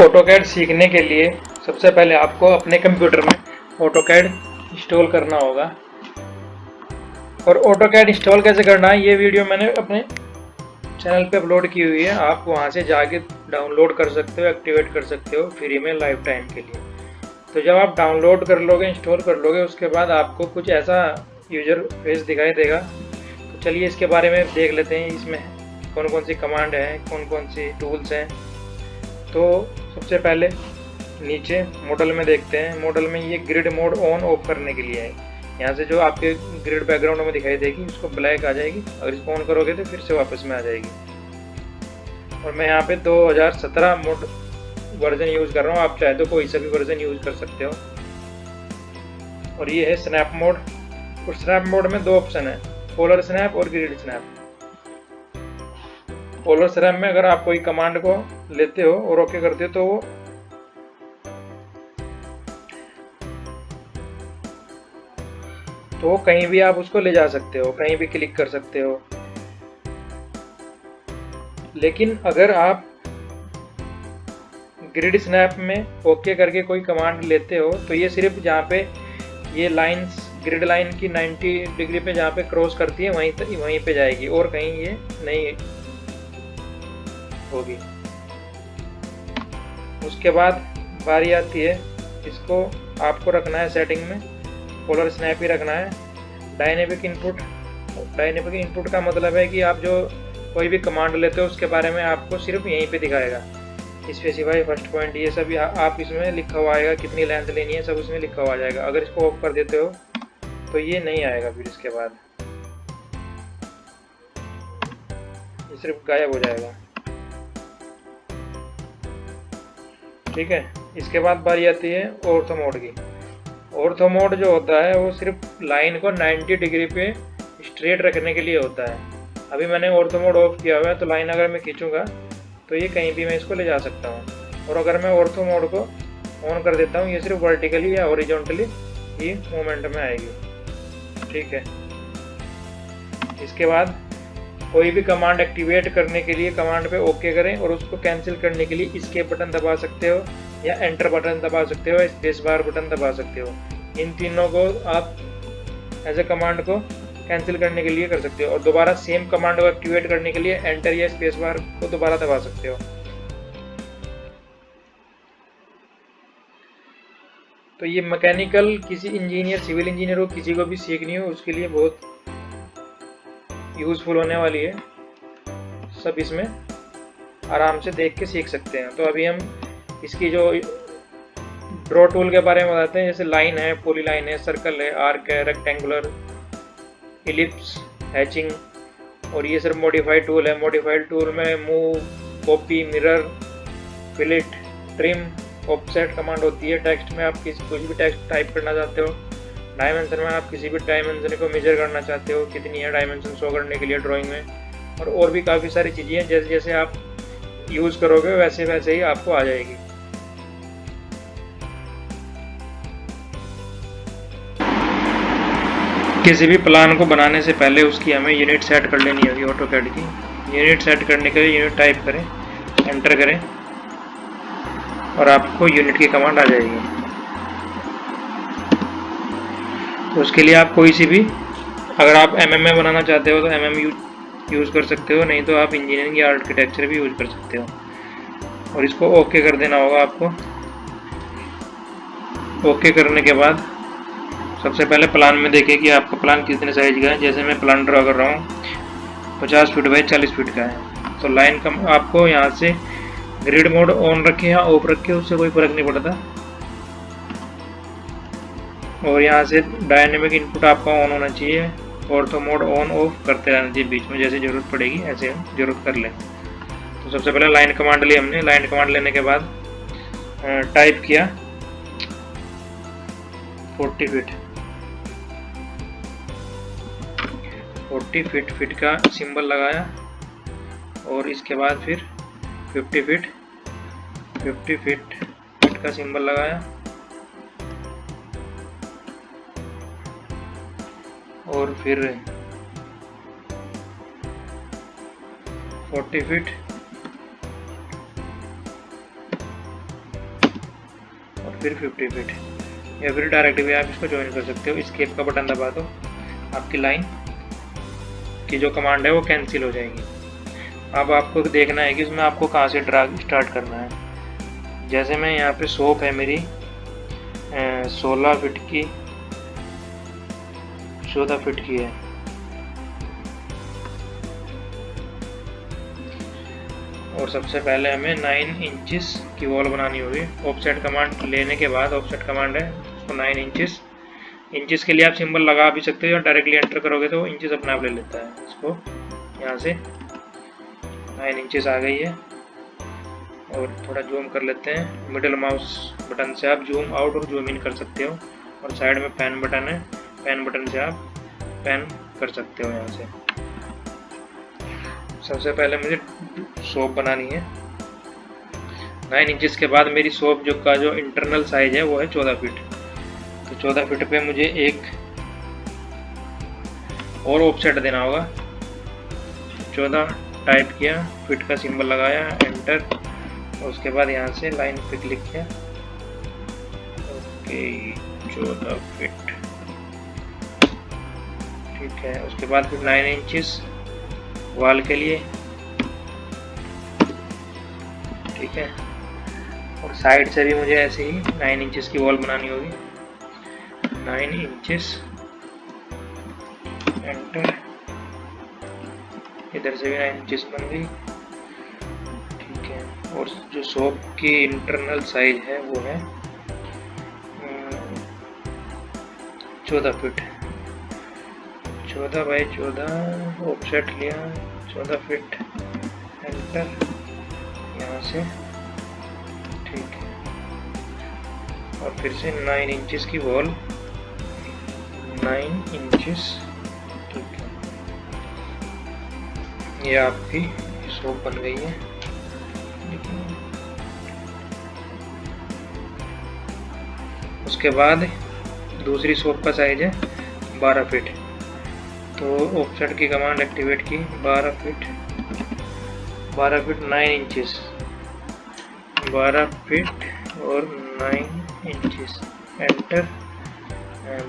AutoCAD सीखने के लिए सबसे पहले आपको अपने कंप्यूटर में ऑटोकैड इंस्टॉल करना होगा। और ऑटोकैड इंस्टॉल कैसे करना है ये वीडियो मैंने अपने चैनल पे अपलोड की हुई है, आप वहाँ से जाके डाउनलोड कर सकते हो, एक्टिवेट कर सकते हो फ्री में लाइफ टाइम के लिए। तो जब आप डाउनलोड कर लोगे, इंस्टॉल कर लोगे, उसके बाद आपको कुछ ऐसा यूजर फेस दिखाई देगा। तो चलिए इसके बारे में देख लेते हैं, इसमें कौन कौन सी कमांड है, कौन कौन सी टूल्स हैं। तो सबसे पहले नीचे मॉडल में देखते हैं। मॉडल में ये ग्रिड मोड ऑन ऑफ करने के लिए है। यहाँ से जो आपके ग्रिड बैकग्राउंड में दिखाई देगी उसको ब्लैक आ जाएगी, अगर इसको ऑन करोगे तो फिर से वापस में आ जाएगी। और मैं यहाँ पे 2017 मोड वर्जन यूज़ कर रहा हूँ, आप चाहे तो कोई सा भी वर्जन यूज़ कर सकते हो। और ये है स्नैप मोड। और स्नैप मोड में दो ऑप्शन है, पोलर स्नैप और ग्रिड स्नैप। पोलर स्नैप में अगर आप कोई कमांड को लेते हो और ओके करते हो तो कहीं भी आप उसको ले जा सकते हो, कहीं भी क्लिक कर सकते हो। लेकिन अगर आप ग्रिड स्नैप में ओके करके कोई कमांड लेते हो तो ये सिर्फ जहाँ पे ये लाइंस ग्रिड लाइन की 90 डिग्री पे जहाँ पे क्रॉस करती है वहीं पे जाएगी, और कहीं ये नहीं होगी। उसके बाद बारी आती है, इसको आपको रखना है सेटिंग में पोलर स्नैप ही रखना है। Dynamic input. डायनेमिक इनपुट का मतलब है कि आप जो कोई भी कमांड लेते हो उसके बारे में आपको सिर्फ यहीं पे दिखाएगा। स्पेसिफाई फर्स्ट पॉइंट, ये सब आप इसमें लिखा हुआ आएगा, कितनी लेंथ लेनी है सब उसमें लिखा हुआ जाएगा। अगर इसको ऑफ कर देते हो तो ये नहीं आएगा, फिर इसके बाद ये सिर्फ गायब हो जाएगा। ठीक है, इसके बाद बारी आती है ऑर्थो मोड की। ऑर्थो मोड जो होता है वो सिर्फ लाइन को 90 डिग्री पे स्ट्रेट रखने के लिए होता है। अभी मैंने ऑर्थो मोड ऑफ किया हुआ है, तो लाइन अगर मैं खींचूंगा तो ये कहीं भी मैं इसको ले जा सकता हूँ। और अगर मैं ऑर्थो मोड को ऑन कर देता हूँ, ये सिर्फ वर्टिकली या हॉरिजॉन्टली ही मूवमेंट में आएगी। ठीक है, इसके बाद कोई भी कमांड एक्टिवेट करने के लिए कमांड पे ओके करें, और उसको कैंसिल करने के लिए एस्केप बटन दबा सकते हो, या एंटर बटन दबा सकते हो, स्पेस बार बटन दबा सकते हो। इन तीनों को आप एज ए कमांड को कैंसिल करने के लिए कर सकते हो। और दोबारा सेम कमांड को एक्टिवेट करने के लिए एंटर या स्पेस बार को दोबारा दबा सकते हो। तो ये मैकेनिकल किसी इंजीनियर, सिविल इंजीनियर को किसी को भी सीखनी हो उसके लिए बहुत यूजफुल होने वाली है। सब इसमें आराम से देख के सीख सकते हैं। तो अभी हम इसकी जो ड्रॉ टूल के बारे में बताते हैं। जैसे लाइन है, पॉली लाइन है, सर्कल है, आर्क है, रेक्टेंगुलर, इलिप्स, हैचिंग। और ये सिर्फ मॉडिफाइड टूल है। मॉडिफाइड टूल में move, copy, mirror, fillet, trim, offset command होती है। टेक्स्ट में आप कुछ भी टेक्स्ट टाइप करना चाहते हो। डायमेंशन में आप किसी भी डायमेंशन को मेजर करना चाहते हो, कितनी है डायमेंशन शो करने के लिए ड्राइंग में। और भी काफ़ी सारी चीज़ें हैं, जैसे जैसे आप यूज़ करोगे वैसे वैसे ही आपको आ जाएगी। किसी भी प्लान को बनाने से पहले उसकी हमें यूनिट सेट कर लेनी होगी ऑटोकैड की। यूनिट सेट करने के लिए यूनिट टाइप करें, एंटर करें, और आपको यूनिट की कमांड आ जाएगी। तो उसके लिए आप कोई सी भी, अगर आप MM में बनाना चाहते हो तो MM यूज़ कर सकते हो, नहीं तो आप इंजीनियरिंग या आर्किटेक्चर भी यूज़ कर सकते हो। और इसको ओके कर देना होगा आपको। ओके करने के बाद सबसे पहले प्लान में देखें कि आपका प्लान कितने साइज का है। जैसे मैं प्लान ड्रा कर रहा हूँ 50 फीट बाई 40 फीट का है। तो लाइन का आपको यहाँ से ग्रिड मोड ऑन रखे या ऑफ रखे, उससे कोई फर्क नहीं पड़ता। और यहाँ से डायनेमिक इनपुट आपका ऑन होना चाहिए। ऑर्थो मोड ऑन ऑफ करते रहना चाहिए बीच में, जैसे ज़रूरत पड़ेगी ऐसे हम ज़रूरत कर लें। तो सबसे पहले लाइन कमांड ली हमने। लाइन कमांड लेने के बाद टाइप किया 40 फीट। 40 फीट का सिंबल लगाया, और इसके बाद फिर 50 फीट का सिंबल लगाया, और फिर 40 फीट, फिर 50 फीट, या फिर डायरेक्ट भी आप इसको ज्वाइन कर सकते हो। एस्केप का बटन दबा दो, आपकी लाइन की जो कमांड है वो कैंसिल हो जाएगी। अब आपको देखना है कि उसमें आपको कहाँ से ड्रैग स्टार्ट करना है। जैसे मैं यहाँ पे सोप है मेरी 16 फीट की, 14 फीट की है, और सबसे पहले हमें 9 इंचेस की वॉल बनानी होगी। ऑफसेट कमांड लेने के बाद, ऑफसेट कमांड है उसको 9 इंचेस के लिए आप सिंबल लगा भी सकते हो, या डायरेक्टली एंटर करोगे तो इंचेस अपने आप ले लेता है। इसको यहाँ से 9 इंचेस आ गई है, और थोड़ा जूम कर लेते हैं। मिडिल माउस बटन से आप जूम आउट और जूम इन कर सकते हो, और साइड में पेन बटन है, पेन बटन से आप पेन कर सकते हो यहाँ से। सबसे पहले मुझे सोप बनानी है 9 इंचेस के बाद। मेरी सोप का जो इंटरनल साइज है वो है 14 फीट, तो 14 फीट पे मुझे एक और ऑफसेट देना होगा। 14 टाइप किया, फिट का सिंबल लगाया, एंटर, और उसके बाद यहाँ से लाइन पे क्लिक किया, ओके 14 फीट, ठीक है। उसके बाद फिर 9 इंचेस वॉल के लिए, ठीक है, और साइड से भी मुझे ऐसे ही 9 इंचेस की वॉल बनानी होगी। 9 इंचेस, एंटर, इधर से भी 9 इंचेस बन गई, ठीक है। और जो सोप की इंटरनल साइज है वो है 14 फीट, 14 बाई 14, ऑफसेट लिया 14 फीट, एंटर, यहाँ से, ठीक है। और फिर से 9 इंचेस की वॉल, 9 इंचेस, ठीक है। ये आपकी सोप बन गई है। उसके बाद दूसरी सोप का साइज है 12 फीट, तो ऑफसेट की कमांड एक्टिवेट की, 12 फीट 9 इंचेस, 12 फीट और 9 इंचेस, एंटर,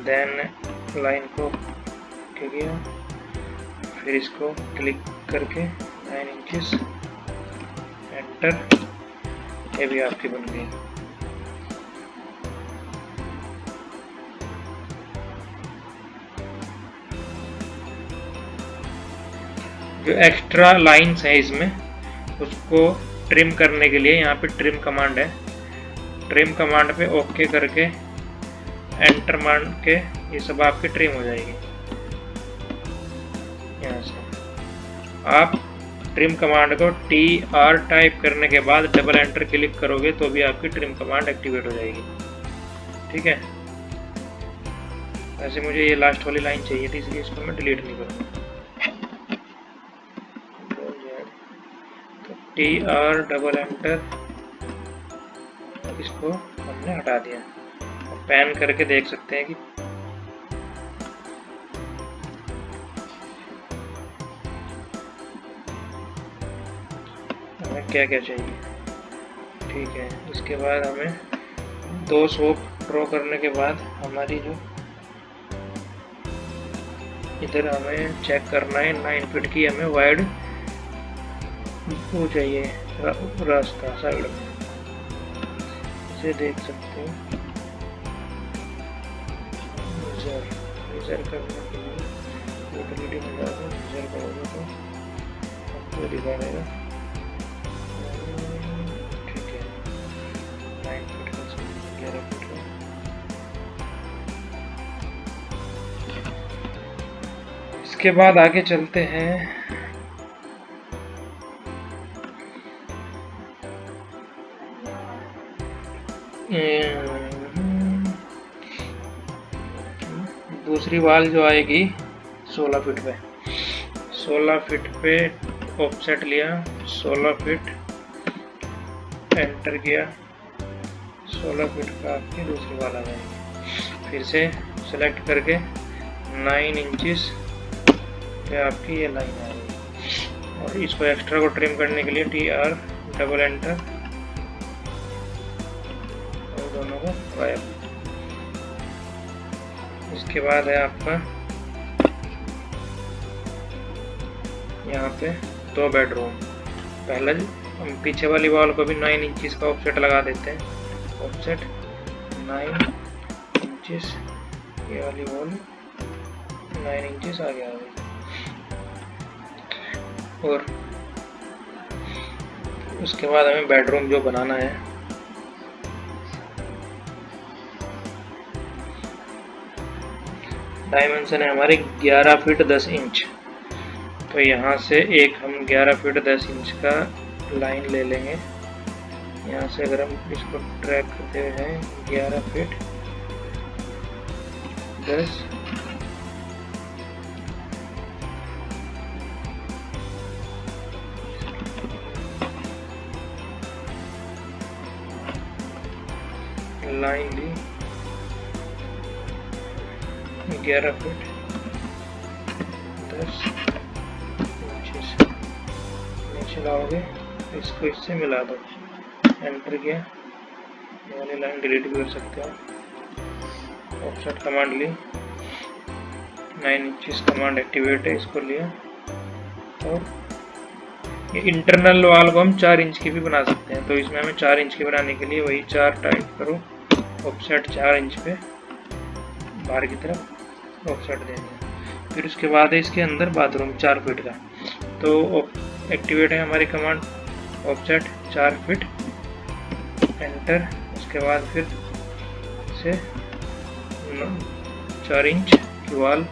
देन लाइन को किया, फिर इसको क्लिक करके 9 इंचेस, एंटर, ये भी आपकी बन गई। जो एक्स्ट्रा लाइंस है इसमें, उसको ट्रिम करने के लिए यहाँ पे ट्रिम कमांड है। ट्रिम कमांड पे ओके करके एंटर मान के ये सब आपकी ट्रिम हो जाएगी। यहाँ से आप ट्रिम कमांड को TR टाइप करने के बाद डबल एंटर क्लिक करोगे तो भी आपकी ट्रिम कमांड एक्टिवेट हो जाएगी, ठीक है। वैसे मुझे ये लास्ट वाली लाइन चाहिए थी, इसलिए इसको मैं डिलीट नहीं करूँगा। तो TR डबल एंटर, इसको हमने हटा दिया। पैन करके देख सकते हैं कि हमें क्या क्या चाहिए, ठीक है। इसके बाद हमें 2 सोप ड्रॉ करने के बाद हमारी जो इधर हमें चेक करना है 9 फीट की हमें वाइड वो चाहिए, रास्ता साइड में, इसे देख सकते हैं। मेजर करने के लिए यूटिलिटी में जाकर मेजर करोगे तो आपको दिखा देगा, ठीक है। 9 फीट का 11 फीट का, इसके बाद आगे चलते हैं। दूसरी वाल जो आएगी 16 फीट पे, 16 फीट पे ऑफसेट लिया, 16 फीट एंटर किया, 16 फीट का आपकी दूसरी वाल आ जाएगी। फिर से सेलेक्ट करके 9 इंचेस पे आपकी ये लाइन आ गई। और इसको एक्स्ट्रा को ट्रिम करने के लिए TR डबल एंटर, दोनों को गायब। इसके बाद है आपका यहाँ पे 2 बेडरूम। पहला हम पीछे वाली वॉल को भी 9 इंचेस का ऑफसेट लगा देते हैं। ऑफसेट 9 इंचेस, ये वाली वॉल 9 इंचेस आगे आ गई। और उसके बाद हमें बेडरूम जो बनाना है, डायमेंशन है हमारे 11 फीट 10 इंच। तो यहाँ से एक हम 11 फीट 10 इंच का लाइन ले लेंगे। यहाँ से अगर हम इसको ट्रैक करते हैं 11 फीट 10 लाइन ली, 11 फीट 10 इंच नीचे लाओगे, इसको इससे मिला दो। एंटर किया, ये वाली लाइन डिलीट भी कर सकते हो। ऑफसेट कमांड ली, 9 इंचेस कमांड एक्टिवेट है, इसको लिया। और ये इंटरनल वॉल को हम 4 इंच की भी बना सकते हैं। तो इसमें हमें 4 इंच की बनाने के लिए वही 4 टाइप करो, ऑफसेट 4 इंच पे बाहर की तरफ ऑफसेट दे दिया। फिर उसके बाद है इसके अंदर बाथरूम 4 फीट का। तो एक्टिवेट है हमारी कमांड ऑफसेट 4 फीट, एंटर। उसके बाद फिर से 4 इंच की वॉल,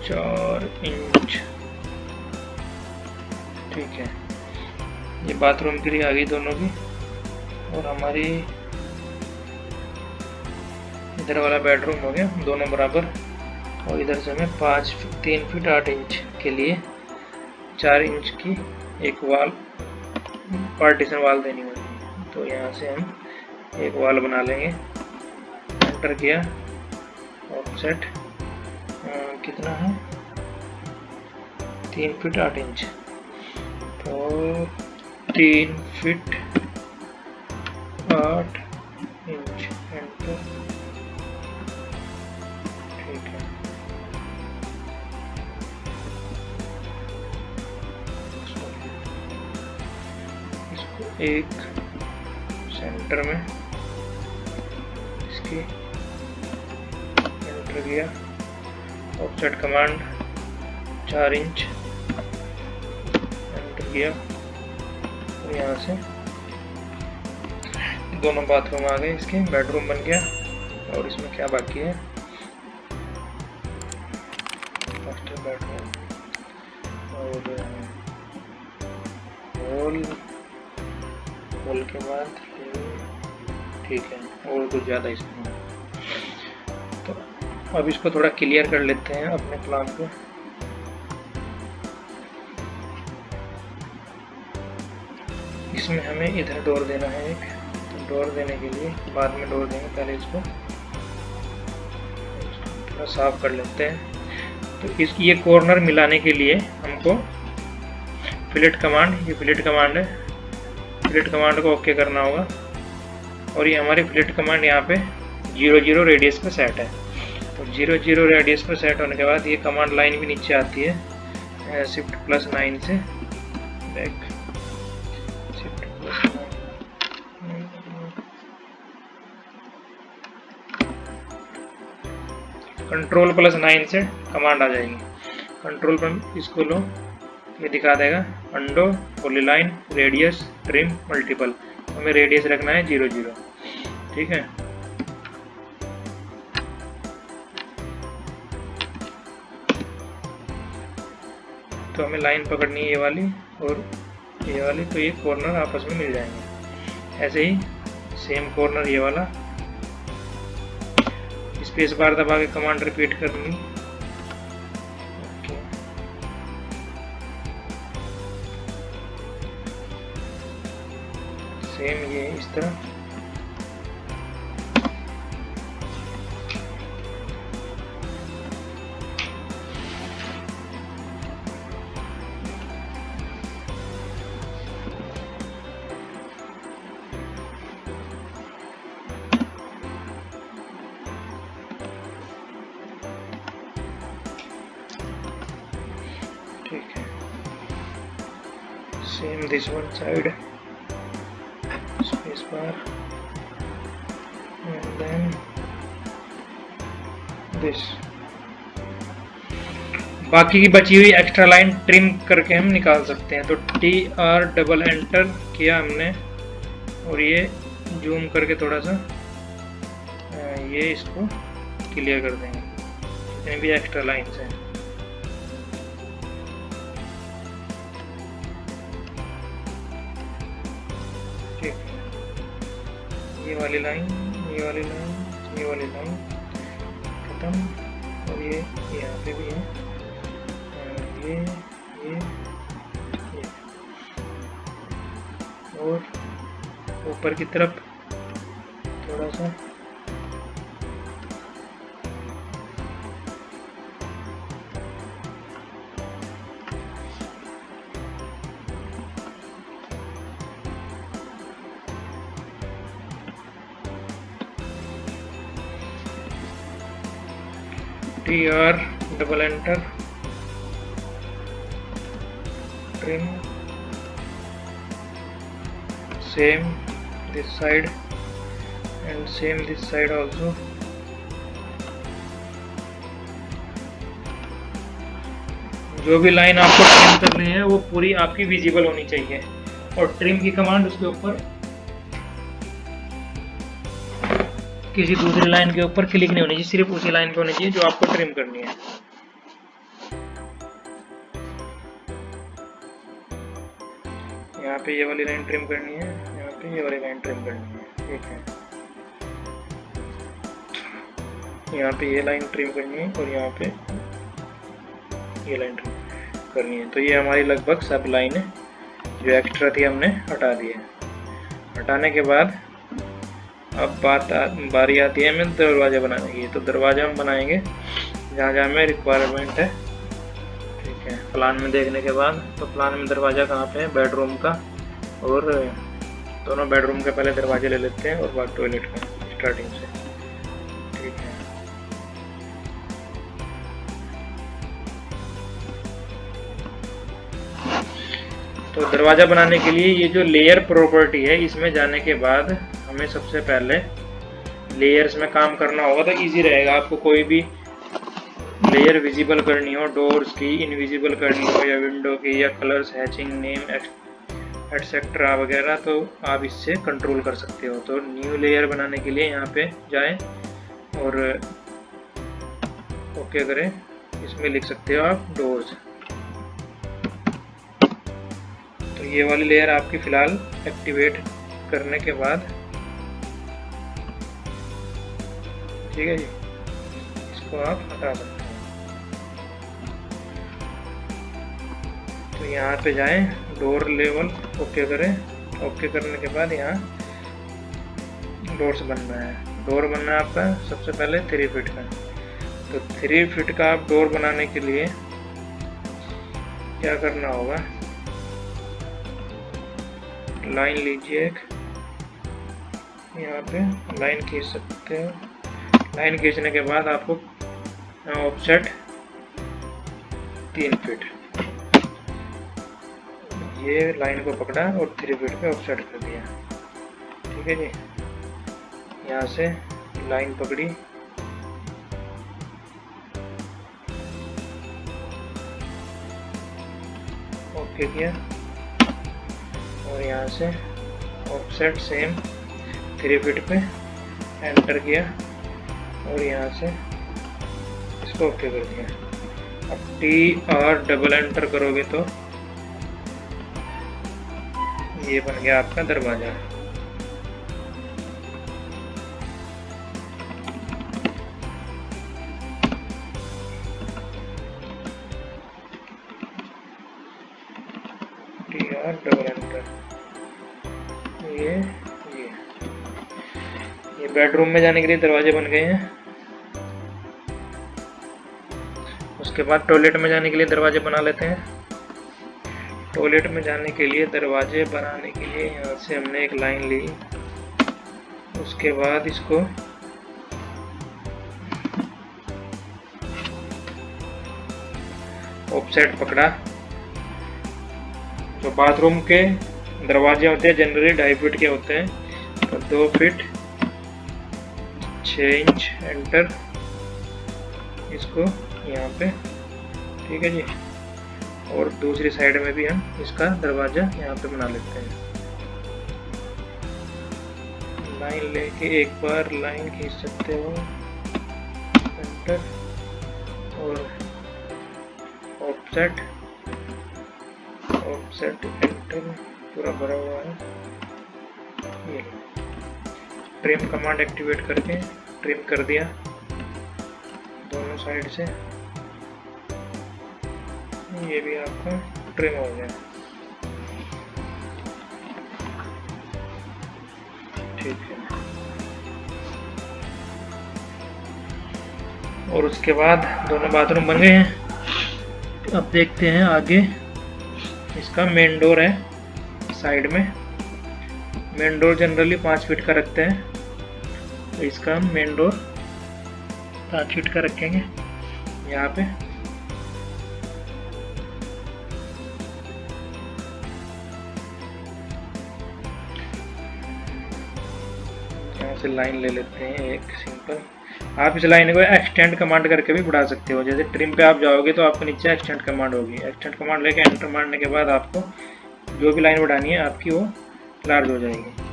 4 इंच, ठीक है। ये बाथरूम के लिए आ गई दोनों की। और हमारी इधर वाला बेडरूम हो गया दोनों बराबर। और इधर से हमें 3 फीट 8 इंच के लिए 4 इंच की एक वॉल, पार्टीशन वॉल देनी होगी। तो यहाँ से हम एक वॉल बना लेंगे। एंटर किया, ऑफसेट कितना है 3 फीट 8 इंच। तो 3 फीट 8 इंच, एंटर, ठीक है। इसको एक सेंटर में इसकी एंटर किया, ऑफसेट कमांड 4 इंच, एंटर किया। और यहाँ से दोनों बाथरूम आ गए, इसके बेडरूम बन गया। और इसमें क्या बाकी है, मास्टर बेडरूम और हॉल के बाद, ठीक है। और कुछ ज़्यादा इसमें, तो अब इसको थोड़ा क्लियर कर लेते हैं अपने प्लान को। इसमें हमें इधर डोर देना है एक। तो डोर देने के लिए बाद में डोर देंगे, पहले इसको थोड़ा साफ कर लेते हैं। तो ये कॉर्नर मिलाने के लिए हमको फिलेट कमांड, ये फिलेट कमांड है, फिलेट कमांड को ओके करना होगा। और ये हमारी फिलेट कमांड यहाँ पे 0 रेडियस पे सेट है। तो 0 रेडियस पे सेट होने के बाद ये कमांड लाइन भी नीचे आती है, शिफ्ट +9 से बैक, शिफ्ट +9, कंट्रोल +9 से कमांड आ जाएगी। कंट्रोल पर इसको लो, ये दिखा देगा अंडो, पॉलीलाइन, रेडियस, ट्रिम, मल्टीपल। हमें रेडियस रखना है 0, ठीक है। तो हमें लाइन पकड़नी है ये वाली और ये वाली, तो ये कॉर्नर आपस में मिल जाएंगे। ऐसे ही सेम कॉर्नर ये वाला, स्पेस बार दबा के कमांड रिपीट करनी। सेम ये इस तरह, same this one side, space bar, and then this. बाकी की बची हुई एक्स्ट्रा लाइन ट्रिम करके हम निकाल सकते हैं। तो TR डबल एंटर किया हमने और ये जूम करके थोड़ा सा ये इसको क्लियर कर देंगे, जितने भी एक्स्ट्रा लाइन्स हैं। ठीक, ये वाली लाइन, ये वाली लाइन, ये वाली लाइन खत्म, और ये यहाँ पे भी है, ये और ऊपर की तरफ थोड़ा सा TR double enter, trim, same this side and same this side also. जो भी लाइन आपको ट्रिम करनी है वो पूरी आपकी विजिबल होनी चाहिए, और ट्रिम की कमांड उसके ऊपर किसी दूसरी लाइन के ऊपर क्लिक नहीं होनी चाहिए, सिर्फ उसी लाइन पे होनी चाहिए जो आपको ट्रिम करनी है। यहाँ पे ये वाली लाइन ट्रिम करनी है, यहाँ पे ये वाली लाइन ट्रिम करनी है। ठीक है, यहाँ पे ये लाइन ट्रिम करनी है और यहाँ पे ये लाइन ट्रिम करनी है। तो ये हमारी लगभग सब लाइन है जो एक्स्ट्रा थी हमने हटा दी है। हटाने के बाद अब बारी आती है हमें दरवाजा बनाने की। तो दरवाजा हम बनाएंगे जहाँ जहाँ हमें रिक्वायरमेंट है। ठीक है, प्लान में देखने के बाद, तो प्लान में दरवाजा कहाँ पे है, बेडरूम का, और दोनों बेडरूम के पहले दरवाजे ले लेते हैं और बाद टॉयलेट का स्टार्टिंग से। ठीक है, तो दरवाजा बनाने के लिए ये जो लेयर प्रॉपर्टी है, इसमें जाने के बाद हमें सबसे पहले लेयर्स में काम करना होगा। तो इजी रहेगा, आपको कोई भी लेयर विजिबल करनी हो, डोर्स की इनविजिबल करनी हो, या विंडो की, या कलर्स, हैचिंग, नेम, एटसेट्रा वगैरह, तो आप इससे कंट्रोल कर सकते हो। तो न्यू लेयर बनाने के लिए यहाँ पे जाएं और ओके करें, इसमें लिख सकते हो आप डोर्स। तो ये वाली लेयर आपकी फ़िलहाल एक्टिवेट करने के बाद, ठीक है जी, इसको आप हटा सकते हैं। तो यहाँ पे जाएं, डोर लेवल ओके करें। ओके करने के बाद यहाँ डोर्स बनना है। डोर बनना है आपका सबसे पहले 3 फीट का। तो 3 फीट का आप डोर बनाने के लिए क्या करना होगा, लाइन लीजिए एक, यहाँ पे लाइन खींच सकते हो। लाइन खींचने के बाद आपको ऑफसेट 3 फीट, ये लाइन को पकड़ा और 3 फीट पे ऑफसेट कर दिया। ठीक है जी, यहाँ से लाइन पकड़ी, ओके किया, और यहाँ से ऑफसेट सेम 3 फीट पे एंटर किया, और यहाँ से इसको ओके कर दिया। अब TR डबल एंटर करोगे तो ये बन गया आपका दरवाजा। TR डबल एंटर, ये बेडरूम में जाने के लिए दरवाजे बन गए हैं। उसके बाद टॉयलेट में जाने के लिए दरवाजे बना लेते हैं। टॉयलेट में जाने के लिए दरवाजे बनाने के लिए यहाँ से हमने एक लाइन ली, उसके बाद इसको ऑफसेट पकड़ा, जो बाथरूम के दरवाजे होते हैं जनरली 2.5 फीट के होते हैं, तो 2 फीट 6 इंच एंटर इसको यहाँ पे, ठीक है जी। और दूसरी साइड में भी हम इसका दरवाजा यहाँ पे बना लेते हैं। लाइन लेके एक बार लाइन खींच सकते हो, एंटर और ऑफसेट एंटर, पूरा भरा हुआ है। ये ट्रिम कमांड एक्टिवेट करके ट्रिम कर दिया दोनों साइड से, ये भी आपका ट्रिम हो गया, ठीक है। और उसके बाद दोनों बाथरूम बन गए हैं। अब देखते हैं आगे, इसका मेन डोर है साइड में। मेन डोर जनरली 5 फीट का रखते हैं, तो इसका हम मेन डोर 5 फीट का रखेंगे यहाँ पे। यहाँ से लाइन ले लेते हैं एक सिंपल। आप इस लाइन को एक्सटेंड कमांड करके भी बढ़ा सकते हो। जैसे ट्रिम पे आप जाओगे तो आपको नीचे एक्सटेंड कमांड होगी, एक्सटेंड कमांड लेके एंटर मारने के बाद आपको जो भी लाइन बढ़ानी है आपकी वो लार्ज हो जाएगी।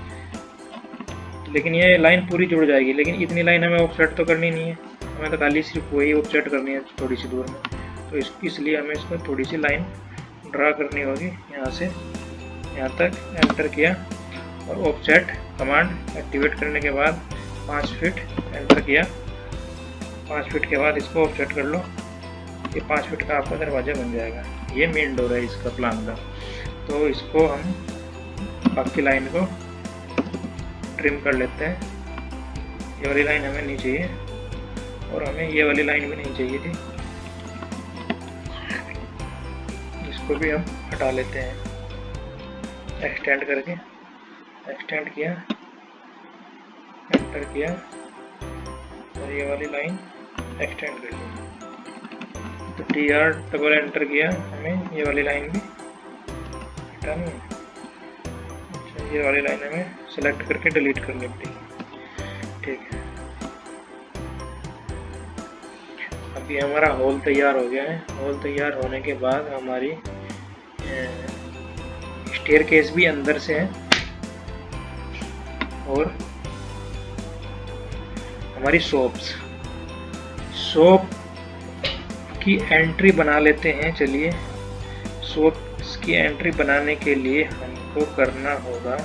लेकिन ये लाइन पूरी जुड़ जाएगी, लेकिन इतनी लाइन हमें ऑफसेट तो करनी नहीं है, हमें तो खाली सिर्फ वही ऑफसेट करनी है थोड़ी सी दूर में। तो इसलिए हमें इसको थोड़ी सी लाइन ड्रा करनी होगी। यहाँ से यहाँ तक एंटर किया और ऑफसेट कमांड एक्टिवेट करने के बाद 5 फीट एंटर किया। 5 फीट के बाद इसको ऑफसेट कर लो, ये 5 फीट का आपका दरवाजा बन जाएगा। ये मेन डोर है इसका प्लान का। तो इसको हम बाकी लाइन को ट्रिम कर लेते हैं। ये वाली लाइन हमें नहीं चाहिए और हमें ये वाली लाइन भी नहीं चाहिए थी, इसको भी हम हटा लेते हैं। एक्सटेंड करके एक्सटेंड किया, एंटर किया और ये वाली लाइन एक्सटेंड कर ली। तो TR डबल एंटर किया, हमें ये वाली लाइन भी हटानी है। अच्छा, ये वाली लाइन हमें सेलेक्ट करके डिलीट करनी पड़ेगी, ठीक है। अभी हमारा होल तैयार हो गया है। होल तैयार होने के बाद हमारी स्टेयरकेस भी अंदर से है और हमारी शॉप की एंट्री बना लेते हैं। चलिए, शॉप की एंट्री बनाने के लिए हमको करना होगा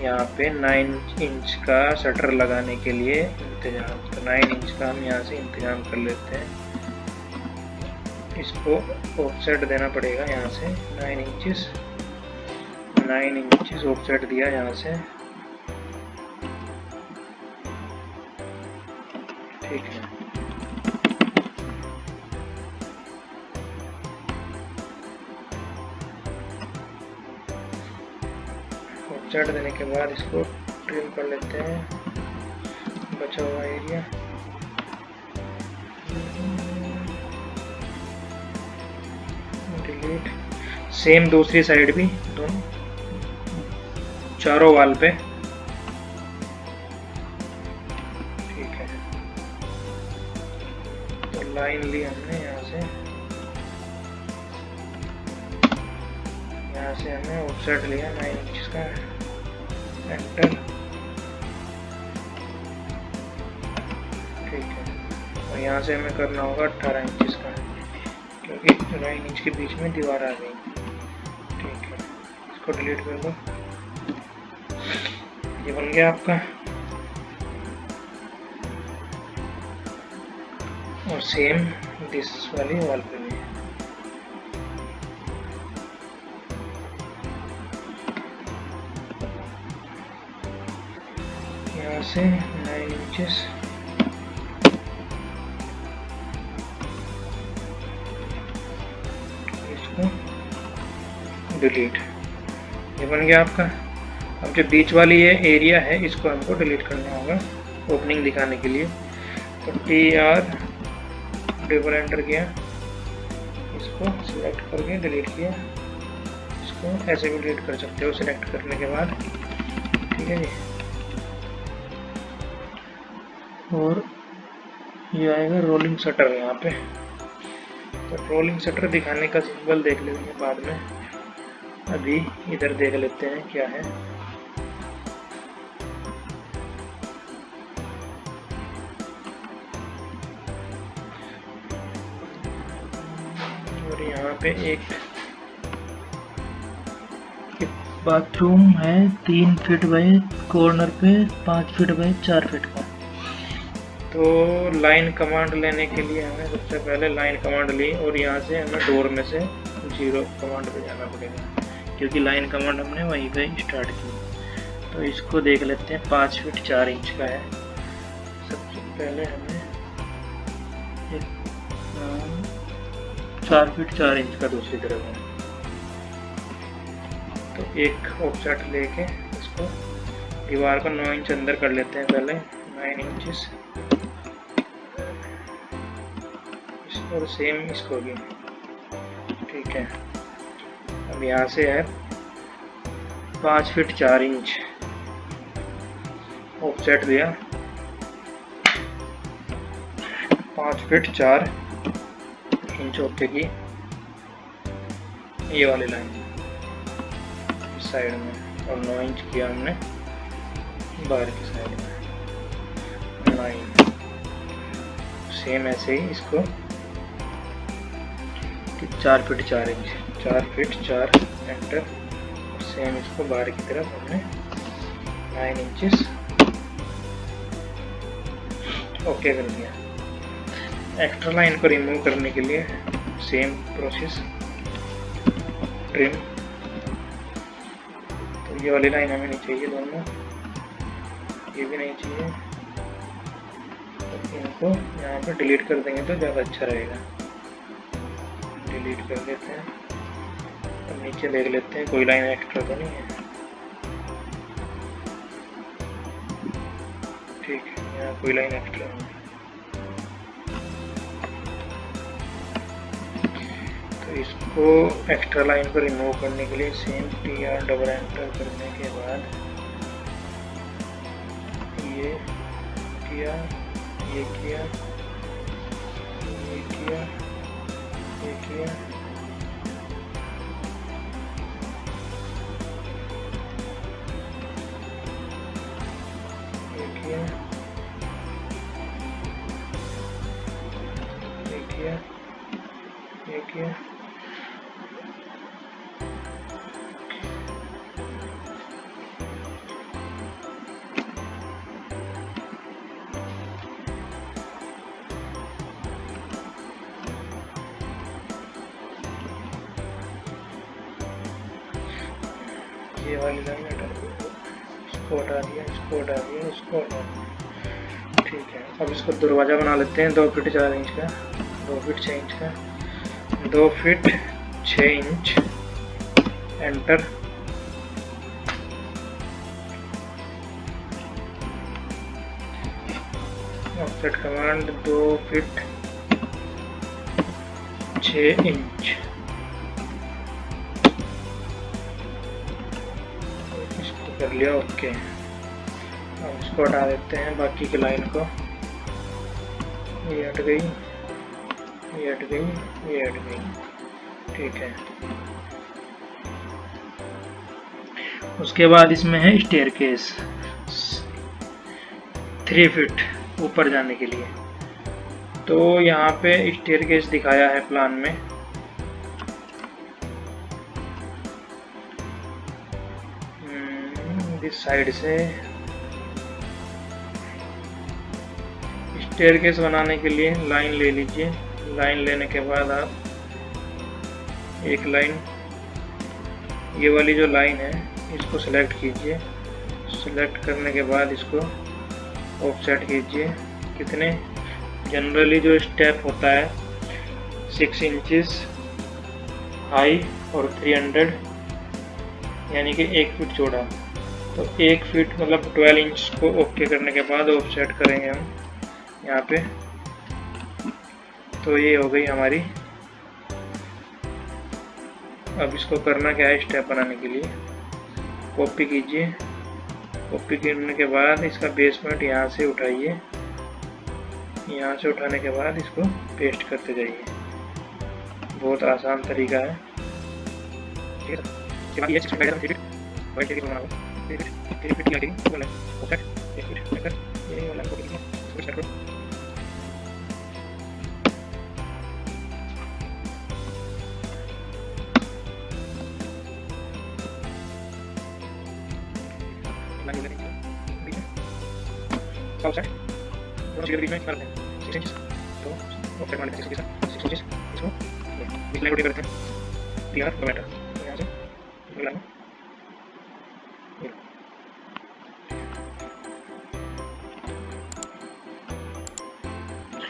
यहाँ पे 9 इंच का शटर लगाने के लिए इंतजाम। तो 9 इंच का हम यहाँ से इंतजाम कर लेते हैं। इसको ऑफसेट देना पड़ेगा यहाँ से 9 इंचेस ऑफसेट दिया यहाँ से, ठीक है। ऑफसेट देने के बाद इसको ट्रिम कर लेते हैं बचा हुआ एरिया। डिलीट। सेम दूसरी साइड भी दोनों चारों वाल पे, ठीक है। तो लाइन ली हमने यहाँ से हमें ऑफसेट लिया 9 इंच का, एंटर, ठीक है। और यहाँ से हमें करना होगा 18 इंच का, क्योंकि 9 इंच के बीच में दीवार आ गई, ठीक है। इसको डिलीट कर दो। ये बन गया आपका। और सेम दिस वाली वॉल पे भी यहाँ से 9 इंचेस, इसको डिलीट। ये बन गया आपका। अब जो बीच वाली ये एरिया है इसको हमको डिलीट करना होगा ओपनिंग दिखाने के लिए। तो TR डबल एंटर किया, इसको सिलेक्ट करके डिलीट किया, इसको इसको ऐसे भी डिलीट कर सकते हो सिलेक्ट करने के बाद, ठीक है जी। और ये आएगा रोलिंग शटर यहाँ पे, तो रोलिंग शटर दिखाने का सिंबल देख लेंगे बाद में, अभी इधर देख लेते हैं क्या है। और यहाँ पे एक बाथरूम है 3 फीट बाई कॉर्नर पे 5 फीट बाई 4 फीट का। तो लाइन कमांड लेने के लिए हमें सबसे पहले लाइन कमांड ली और यहाँ से हमें डोर में से 0 कमांड पे जाना पड़ेगा, क्योंकि लाइन कमांड हमने वहीं पे स्टार्ट की। तो इसको देख लेते हैं 5 फीट 4 इंच का है। सबसे पहले हमें 4 फीट 4 इंच का दूसरी तरफ है, तो एक ऑफसेट लेके इसको दीवार का 9 इंच अंदर कर लेते हैं पहले, 9 इंचेस, और सेम इसको भी, ठीक है। अब यहाँ से है 5 फीट 4 इंच ऑफसेट दिया, 5 फीट 4 इंच ओके की ये वाली लाइन इस साइड में, और 9 इंच किया हमने बाहर की साइड में 9। सेम ऐसे ही इसको 4 feet 4 inch, 4 feet 4 enter, same इसको बाहर की तरफ हमने 9 इंचेस ओके कर दिया। एक्स्ट्रा लाइन को रिमूव करने के लिए सेम प्रोसेस, ट्रिम। तो ये वाली लाइन हमें नहीं चाहिए, दोनों ये भी नहीं चाहिए, तो इनको यहाँ पे डिलीट कर देंगे तो ज़्यादा अच्छा रहेगा। डिलीट कर देते हैं और नीचे देख लेते हैं कोई लाइन एक्स्ट्रा तो नहीं है, ठीक है, यहाँ कोई लाइन एक्स्ट्रा नहीं है। तो इसको एक्स्ट्रा लाइन को रिमूव करने के लिए सेम TR डबल एंटर करने के बाद ये किया, ये किया, ये किया, ये किया, ये किया, ये किया, ये किया। ये वाली लाइन हटा दिया, इसको हटा दिया, इसको हटा दिया, इसको हटा दिया, ठीक है। अब इसको दरवाज़ा बना लेते हैं 2 फीट 4 इंच का, 2 फीट 6 इंच का, 2 feet 6 inch enter. Offset command 2 feet 6 inch, कर लिया ओके। अब इसको हटा देते हैं बाकी की लाइन को, ये हट गई, ये हट गई, ये हट गई, ठीक है। उसके बाद इसमें है स्टेयरकेस 3 फीट ऊपर जाने के लिए। तो यहाँ पे स्टेयरकेस दिखाया है प्लान में, इस साइड से स्टेयरकेस बनाने के लिए लाइन ले लीजिए। लाइन लेने के बाद आप एक लाइन, ये वाली जो लाइन है इसको सिलेक्ट कीजिए। सिलेक्ट करने के बाद इसको ऑफसेट कीजिए, कितने, जनरली जो स्टेप होता है 6 इंचेस हाई और 300 यानी कि 1 फीट चौड़ा, तो 1 फीट मतलब 12 इंच को ओके करने के बाद ऑफसेट करेंगे हम यहाँ पे। तो ये हो गई हमारी अब इसको करना क्या है, स्टेप बनाने के लिए कॉपी कीजिए। कॉपी करने के बाद इसका बेस पॉइंट यहाँ से उठाइए, यहाँ से उठाने के बाद इसको पेस्ट करते जाइए। बहुत आसान तरीका है। ठीक है, ये आउटसाइड दोनों चीज़ों के बीच में करते हैं 6 इंच, तो ऑफसेट मान लेते हैं 6 इंच, इसको बीच लाइन रोटेट करते हैं 3 मीटर, तो यहाँ से लाइन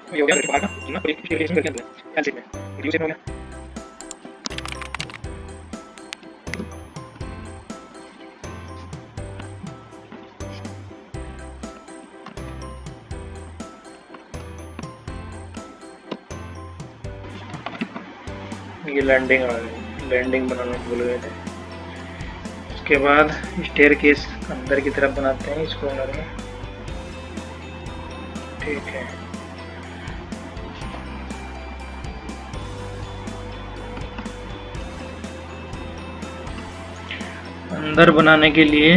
ये हो गया बाहर का ना, तो एक स्टेरिलाइजेशन करके अंदर एल शेप में रिड्यूस शेप हो गया। ये लैंडिंग आ गई, लैंडिंग बनाना भूल गए थे। उसके बाद स्टेयर केस अंदर की तरफ बनाते हैं इसको कॉर्नर में। ठीक है, अंदर बनाने के लिए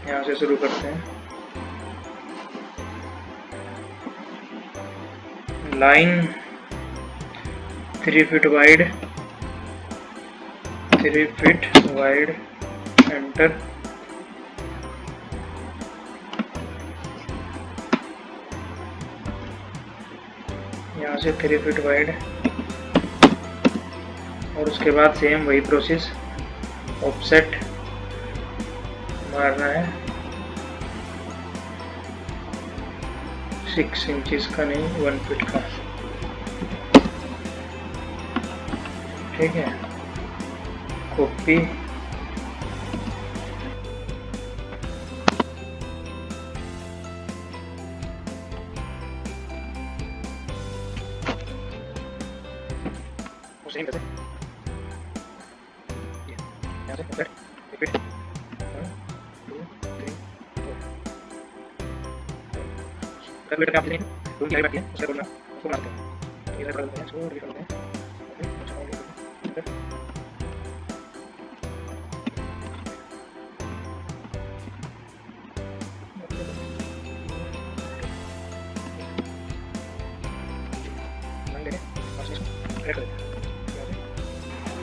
यहाँ से शुरू करते हैं। Line 3 feet wide, 3 feet wide, enter. यहाँ से 3 फीट वाइड, और उसके बाद सेम वही प्रोसेस, ऑफसेट मारना है 6 इंचेस का, नहीं 1 फीट का। ठीक है, कॉपी, सेम करते हैं यहाँ से ऑफसेट 1 फीट, 1 2 3 4 कैलकुलेटर पे आप देखें रूम की हाइट बैठती है, उससे बोलना उसको बनाते हैं। ये बड़ा है, इसको डिलीट कर देते हैं।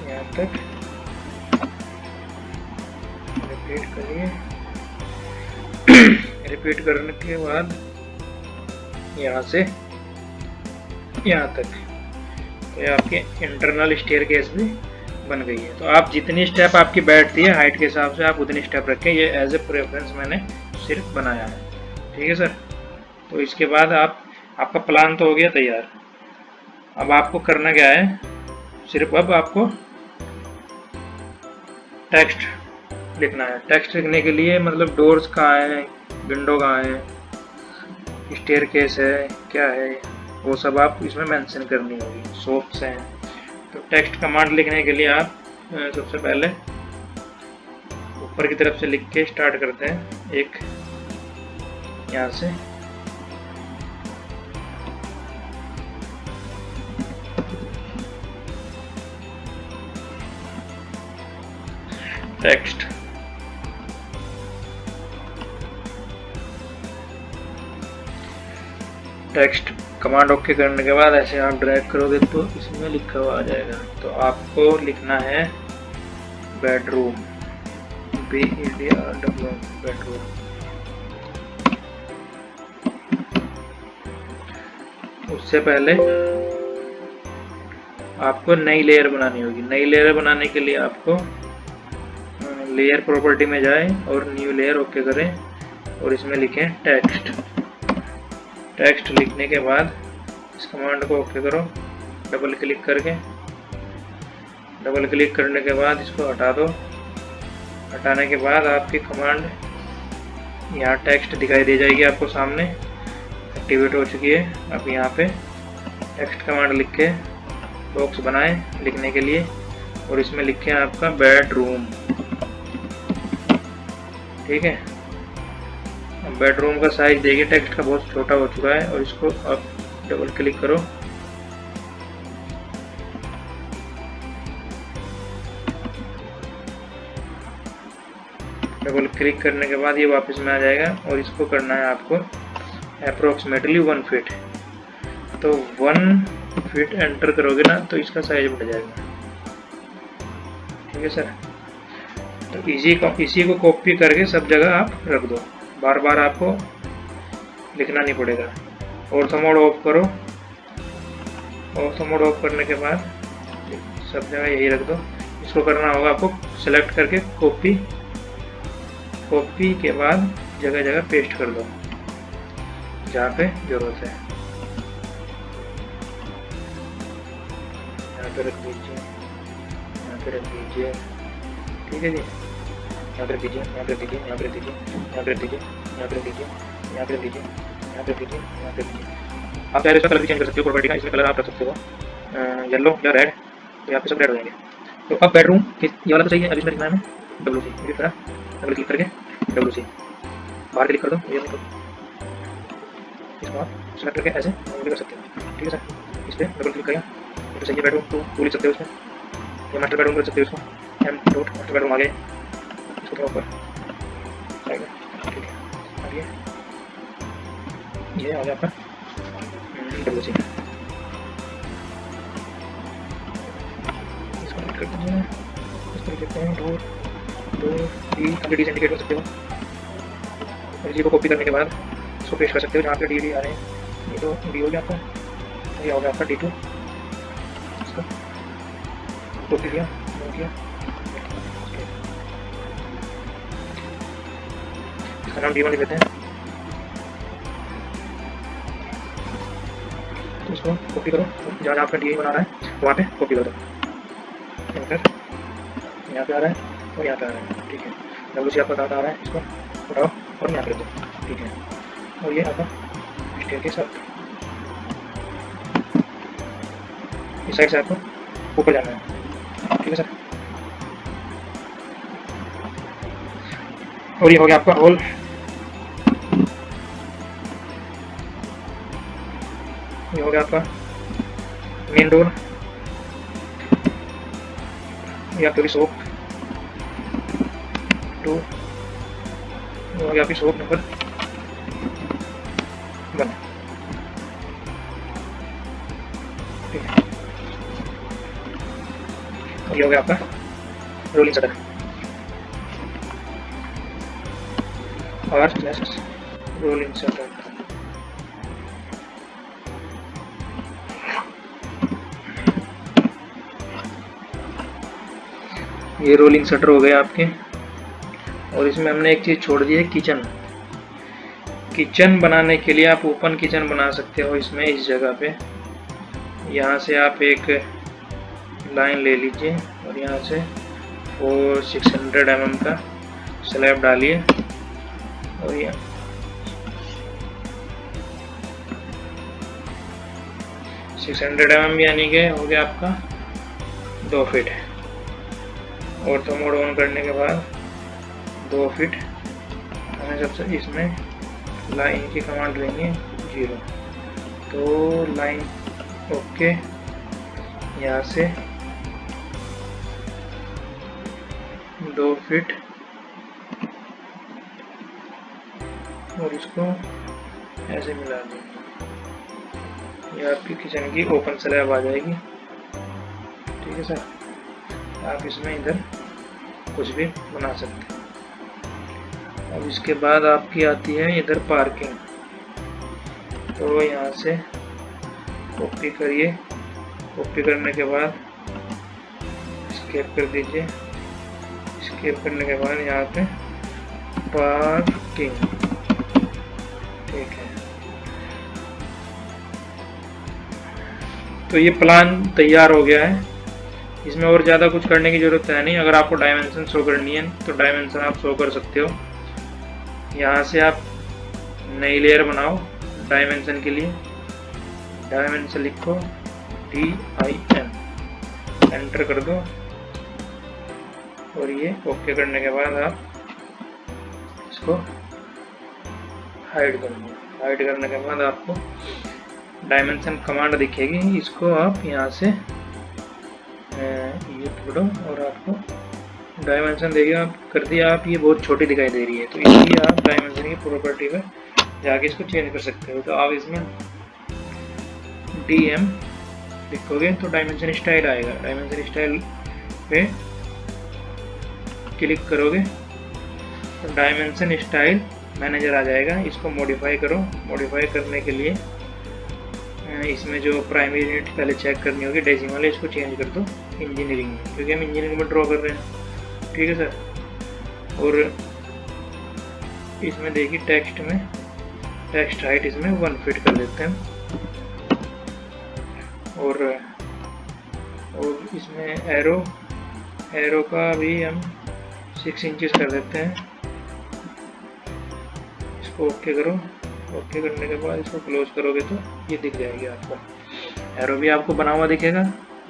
यहाँ तक रिपीट करिए। रिपीट करने के बाद यहाँ से यहाँ तक, तो ये आपके इंटरनल स्टेयर केस भी बन गई है। तो आप जितनी स्टेप आपकी बैठती है हाइट के हिसाब से आप उतनी स्टेप रखें। ये एज ए प्रेफरेंस मैंने सिर्फ बनाया है। ठीक है सर, तो इसके बाद आपका प्लान तो हो गया तैयार। अब आपको करना क्या है, सिर्फ अब आपको टेक्स्ट लिखना है। टेक्स्ट लिखने के लिए मतलब डोर्स कहाँ है, विंडो कहाँ है, स्टेयर केस है, क्या है, वो सब आप इसमें मेंशन करनी होगी। शॉप्स हैं, तो टेक्स्ट कमांड लिखने के लिए आप सबसे पहले ऊपर की तरफ से लिख के स्टार्ट करते हैं। एक यहाँ से टेक्स्ट, टेक्स्ट कमांड ओके करने के बाद ऐसे आप ड्रैग करोगे तो इसमें लिखा हुआ आ जाएगा। तो आपको लिखना है बेडरूम, BEDROOM, बेडरूम। उससे पहले आपको नई लेयर बनानी होगी। नई लेयर बनाने के लिए आपको लेयर प्रॉपर्टी में जाएं और न्यू लेयर ओके करें और इसमें लिखें टेक्स्ट। टेक्स्ट लिखने के बाद इस कमांड को ओके करो, डबल क्लिक करके। डबल क्लिक करने के बाद इसको हटा दो हटाने के बाद आपकी कमांड यहाँ टेक्स्ट दिखाई दे जाएगी आपको सामने, एक्टिवेट हो चुकी है। अब यहाँ पे टेक्स्ट कमांड लिख के बॉक्स बनाएं लिखने के लिए, और इसमें लिखें आपका बेडरूम। ठीक है, बेडरूम का साइज देखिए टेक्स्ट का बहुत छोटा हो चुका है, और इसको आप डबल क्लिक करो। डबल क्लिक करने के बाद ये वापस में आ जाएगा, और इसको करना है आपको अप्रोक्सीमेटली 1 फीट। तो 1 फीट एंटर करोगे ना तो इसका साइज बढ़ जाएगा। ठीक है सर, तो इसी को कॉपी करके सब जगह आप रख दो, बार बार आपको लिखना नहीं पड़ेगा। ऑर्थो मोड ऑफ करो, ऑर्थो मोड ऑफ करने के बाद सब जगह यही रख दो। इसको करना होगा आपको सेलेक्ट करके कॉपी, कॉपी के बाद जगह जगह पेस्ट कर दो जहाँ पे जरूरत है। यहाँ पे रख दीजिए, यहाँ पे रख दीजिए। ठीक है जी, यहाँ पे रख दीजिए, यहाँ पे रख दीजिए, यहाँ पे रख दीजिए, यहाँ पे रख दीजिए, यहाँ पे रख दीजिए, यहाँ पे रख दीजिए, यहाँ पे रख दीजिए, यहाँ पे रख दीजिए। आप चाहे इसका कलर भी चेंज कर सकते हो प्रॉपर्टी का, इसमें कलर आप रख सकते हो येलो या रेड, तो यहाँ पे सब रेड हो जाएंगे। तो अब बेडरूम ये वाला तो चाहिए, अब इसमें लिखना है हमें WC। इस तरह डबल क्लिक करके WC बाहर क्लिक कर दो, ये इसको आप सेलेक्ट करके ऐसे कर सकते हो। ठीक है सर, इस पर डबल क्लिक करें तो चाहिए बेडरूम तो लिख सकते हो इसमें, ये मास्टर बेडरूम कर सकते हो इसको, मास्टर बेडरूम आ गए, इसको थोड़ा ऊपर आएगा। ठीक है, आगे ये आ गया आपका WC। इसको क्लिक कर दीजिए, इस पर लिखते हैं 2 कंप्लीट इंडिकेट कर सकते हो, और इसी को कॉपी करने के बाद इसको पेस्ट कर सकते हो जहाँ पे D आ रहे हैं। ये तो D हो गया आपका, ये हो गया आपका D2। इसको कॉपी किया, इसका नाम D1 लिख देते हैं। तो इसको कॉपी करो, जहाँ जहाँ आपका D बना रहा है वहाँ पे कॉपी कर दो, एंटर। यहाँ पे आ रहा है और यहाँ पे आ रहा है। ठीक है, WC आपका कहाँ आ रहा है, इसको उठाओ और यहाँ पे रख दो। ठीक है, और ये आपका स्टेयर के साथ इस साइड से आपको ऊपर जाना है। ठीक है सर, और ये हो गया आपका हॉल। ये हो गया आपका मेन डोर, ये आपकी शॉप 2, ये हो गया आपकी शॉप नंबर 1। ठीक है, और ये हो गया आपका रोलिंग शटर और रोलिंग शटर। ये रोलिंग शटर हो गए आपके, और इसमें हमने एक चीज़ छोड़ दी है, किचन। किचन बनाने के लिए आप ओपन किचन बना सकते हो इसमें, इस जगह पे यहाँ से आप एक लाइन ले लीजिए और यहाँ से 600 mm का स्लैब डालिए, और ये 600 mm यानी कि हो गया आपका 2 फीट। ऑर्थो मोड ऑन करने के बाद 2 फीट हमें सबसे इसमें लाइन की कमांड लेंगे 0, तो लाइन ओके, यहाँ से 2 फीट, और इसको ऐसे मिला देंगे। ये आपकी किचन की ओपन स्लैब आ जाएगी। ठीक है सर, आप इसमें इधर कुछ भी बना सकते हैं। अब इसके बाद आपकी आती है इधर पार्किंग, तो यहाँ से कॉपी करिए, कॉपी करने के बाद स्केप कर दीजिए, स्केप करने के बाद यहाँ पे पार्किंग। ठीक है, तो ये प्लान तैयार हो गया है। इसमें और ज़्यादा कुछ करने की ज़रूरत है नहीं। अगर आपको डायमेंशन शो करनी है तो डायमेंशन आप शो कर सकते हो। यहाँ से आप नई लेयर बनाओ डायमेंशन के लिए, डायमेंशन लिखो DIN, एंटर कर दो और ये ओके करने के बाद आप इसको हाइड कर दो। हाइड करने के बाद आपको डायमेंशन कमांड दिखेगी, इसको आप यहाँ से ये पकड़ो और आपको डायमेंशन देखिए आप कर दिया, आप ये बहुत छोटी दिखाई दे रही है, तो इसलिए आप डायमेंशन की प्रॉपर्टी में जाके इसको चेंज कर सकते हो। तो आप इसमें DM लिखोगे तो डायमेंशन स्टाइल आएगा। डायमेंशन स्टाइल पे क्लिक करोगे तो डायमेंशन स्टाइल मैनेजर आ जाएगा। इसको मॉडिफाई करो। मॉडिफाई करने के लिए इसमें जो प्राइमरी यूनिट पहले चेक करनी होगी डेसिमल, इसको चेंज कर दो इंजीनियरिंग में, क्योंकि हम इंजीनियरिंग में ड्रॉ कर रहे हैं। ठीक है सर। और इसमें देखिए टेक्स्ट में टेक्स्ट हाइट इसमें 1 फीट कर देते हैं और इसमें एरो का भी हम 6 इंचेस कर देते हैं। इसको ओके करो। ओके करने के बाद इसको क्लोज करोगे तो ये दिख जाएगी आपको। एरो भी आपको बना हुआ दिखेगा,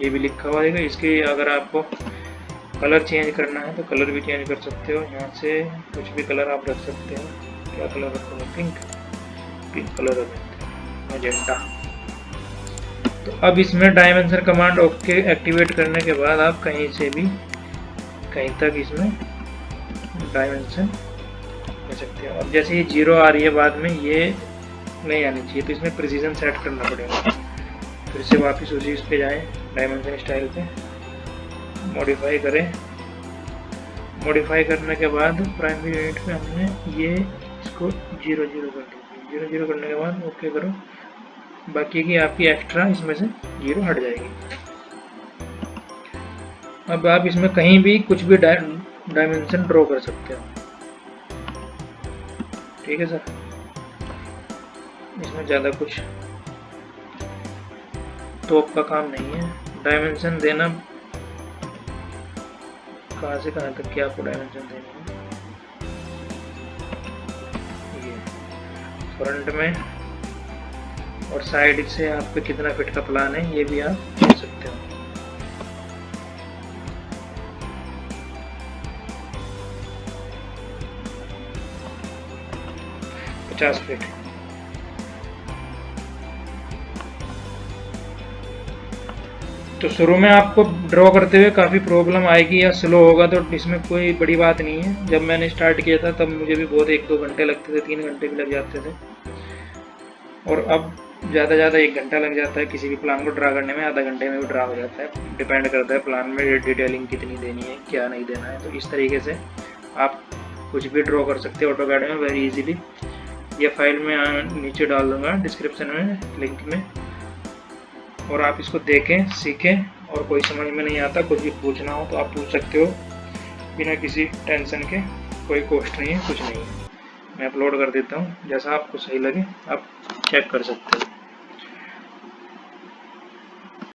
ये भी लिखा हुआ दिखेगा। इसके अगर आपको कलर चेंज करना है तो कलर भी चेंज कर सकते हो। यहाँ से कुछ भी कलर आप रख सकते हो। क्या कलर रखोगे? पिंक कलर रख सकते हो, मैजेंटा। तो अब इसमें डायमेंशन कमांड ओके एक्टिवेट करने के बाद आप कहीं से भी कहीं तक इसमें डायमेंशन ले सकते हो। अब जैसे ये 0 आ रही है बाद में, ये नहीं आनी चाहिए, तो इसमें प्रिसीजन सेट करना पड़ेगा। फिर से वापस उसी पे जाएं, डायमेंशन स्टाइल पे मॉडिफाई करें। मॉडिफाई करने के बाद प्राइमरी यूनिट पे हमने ये इसको 0 0 कर दीजिए। 0 0 करने के बाद ओके करो। बाकी की आपकी एक्स्ट्रा इसमें से 0 हट जाएगी। अब आप इसमें कहीं भी कुछ भी डायमेंशन ड्रॉ कर सकते हो। ठीक है सर। इसमें ज़्यादा कुछ टॉप का काम नहीं है। डायमेंशन देना कहाँ से कहाँ तक क्या आपको डायमेंशन देना है, ये फ्रंट में और साइड से आपको कितना फिट का प्लान है ये भी आप दे सकते हो। फीट। तो शुरू में आपको ड्रॉ करते हुए काफ़ी प्रॉब्लम आएगी या स्लो होगा, तो इसमें कोई बड़ी बात नहीं है। जब मैंने स्टार्ट किया था तब मुझे भी बहुत 1-2 घंटे लगते थे, 3 घंटे भी लग जाते थे, और अब ज़्यादा 1 घंटा लग जाता है किसी भी प्लान को ड्रा करने में। आधा घंटे में भी ड्रा हो जाता है। डिपेंड करता है प्लान में डिटेलिंग कितनी देनी है, क्या नहीं देना है। तो इस तरीके से आप कुछ भी ड्रॉ कर सकते हो AutoCAD में वेरी इजीली। ये फाइल मैं नीचे डाल दूंगा डिस्क्रिप्शन में, लिंक में, और आप इसको देखें, सीखें। और कोई समझ में नहीं आता, कुछ भी पूछना हो तो आप पूछ सकते हो बिना किसी टेंशन के। कोई कॉस्ट नहीं है, कुछ नहीं है। मैं अपलोड कर देता हूँ, जैसा आपको सही लगे आप चेक कर सकते हो।